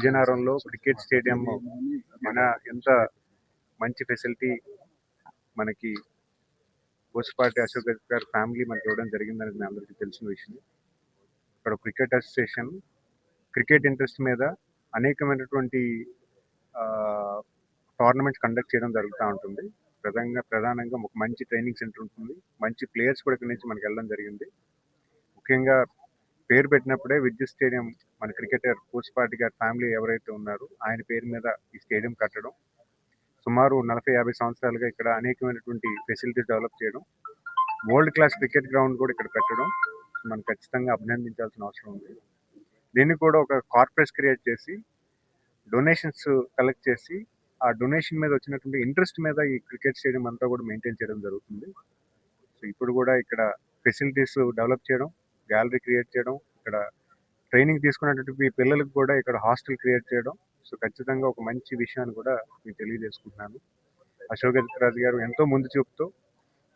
విజయనగరంలో cricket stadium మన ఎంత మంచి ఫెసిలిటీ మనకి బోసుపాటి అశోక్ గారి ఫ్యామిలీ మనకి ఇవ్వడం జరిగిందనేది మీ అందరికీ తెలిసిన విషయం. ఇక్కడ క్రికెట్ అసోసియేషన్ క్రికెట్ ఇంట్రెస్ట్ మీద అనేకమైనటువంటి టోర్నమెంట్స్ కండక్ట్ చేయడం జరుగుతూ ఉంటుంది. ప్రధానంగా ఒక మంచి ట్రైనింగ్ సెంటర్ ఉంటుంది. మంచి ప్లేయర్స్ కూడా ఇక్కడి నుంచి మనకి వెళ్ళడం జరిగింది. ముఖ్యంగా పేరు పెట్టినప్పుడే విద్యుత్ స్టేడియం మన క్రికెటర్ పూసపాటి గారి ఫ్యామిలీ ఎవరైతే ఉన్నారో ఆయన పేరు మీద ఈ స్టేడియం కట్టడం, సుమారు 40-50 సంవత్సరాలుగా ఇక్కడ అనేకమైనటువంటి ఫెసిలిటీస్ డెవలప్ చేయడం, వరల్డ్ క్లాస్ క్రికెట్ గ్రౌండ్ కూడా ఇక్కడ కట్టడం మనం ఖచ్చితంగా అభినందించాల్సిన అవసరం ఉంది. దీన్ని కూడా ఒక కార్పొరేట్ క్రియేట్ చేసి డొనేషన్స్ కలెక్ట్ చేసి ఆ డొనేషన్ మీద వచ్చినటువంటి ఇంట్రెస్ట్ మీద ఈ క్రికెట్ స్టేడియం అంతా కూడా మెయింటైన్ చేయడం జరుగుతుంది. సో ఇప్పుడు కూడా ఇక్కడ ఫెసిలిటీస్ డెవలప్ చేయడం, గ్యాలరీ క్రియేట్ చేయడం, ఇక్కడ ట్రైనింగ్ తీసుకున్నటువంటి పిల్లలకు కూడా ఇక్కడ హాస్టల్ క్రియేట్ చేయడం, సో ఖచ్చితంగా ఒక మంచి విషయాన్ని కూడా మీకు తెలియజేసుకుంటున్నాను. అశోక్ గజపతిరాజు గారు ఎంతో ముందు చూపుతూ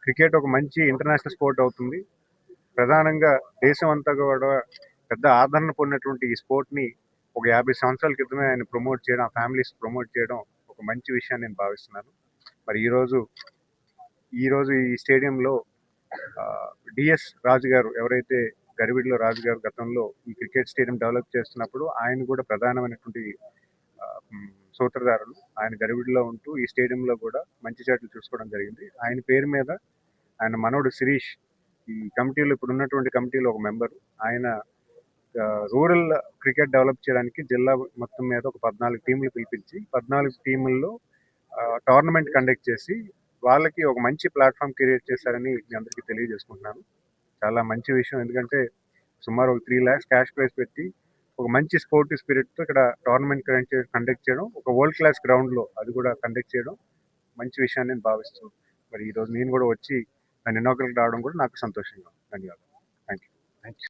క్రికెట్ ఒక మంచి ఇంటర్నేషనల్ స్పోర్ట్ అవుతుంది. ప్రధానంగా దేశం అంతా కూడా పెద్ద ఆదరణ పొందినటువంటి ఈ స్పోర్ట్ని ఒక 50 సంవత్సరాల క్రితమే ఆయన ప్రమోట్ చేయడం, ఫ్యామిలీస్ ప్రమోట్ చేయడం ఒక మంచి విషయాన్ని నేను భావిస్తున్నాను. మరి ఈరోజు ఈ స్టేడియంలో డిఎస్ రాజు గారు ఎవరైతే గరివిడిలో రాజు గారు గతంలో ఈ క్రికెట్ స్టేడియం డెవలప్ చేస్తున్నప్పుడు ఆయన కూడా ప్రధానమైనటువంటి సూత్రధారులు. ఆయన గరివిడిలో ఉంటూ ఈ స్టేడియంలో కూడా మంచి చెట్లు చూసుకోవడం జరిగింది. ఆయన పేరు మీద ఆయన మనవడు శిరీష్ ఈ కమిటీలో ఇప్పుడు ఉన్నటువంటి కమిటీలో ఒక మెంబరు. ఆయన రూరల్ క్రికెట్ డెవలప్ చేయడానికి జిల్లా మొత్తం మీద ఒక 14 టీంలు పిలిపించి 14 టీముల్లో టోర్నమెంట్ కండక్ట్ చేసి వాళ్ళకి ఒక మంచి ప్లాట్ఫామ్ క్రియేట్ చేశారని మీ అందరికీ తెలియజేసుకుంటున్నాను. చాలా మంచి విషయం. ఎందుకంటే సుమారు ఒక 3 lakhs క్యాష్ ప్రైజ్ పెట్టి ఒక మంచి స్పోర్టివ్ స్పిరిట్తో ఇక్కడ టోర్నమెంట్ కండక్ట్ చేయడం, ఒక వరల్డ్ క్లాస్ గ్రౌండ్లో అది కూడా కండక్ట్ చేయడం మంచి విషయాన్ని నేను భావిస్తున్నాను. మరి ఈరోజు నేను కూడా వచ్చి దాన్ని ఇనాగరేట్ రావడం కూడా నాకు సంతోషంగా. ధన్యవాదాలు. Thank you.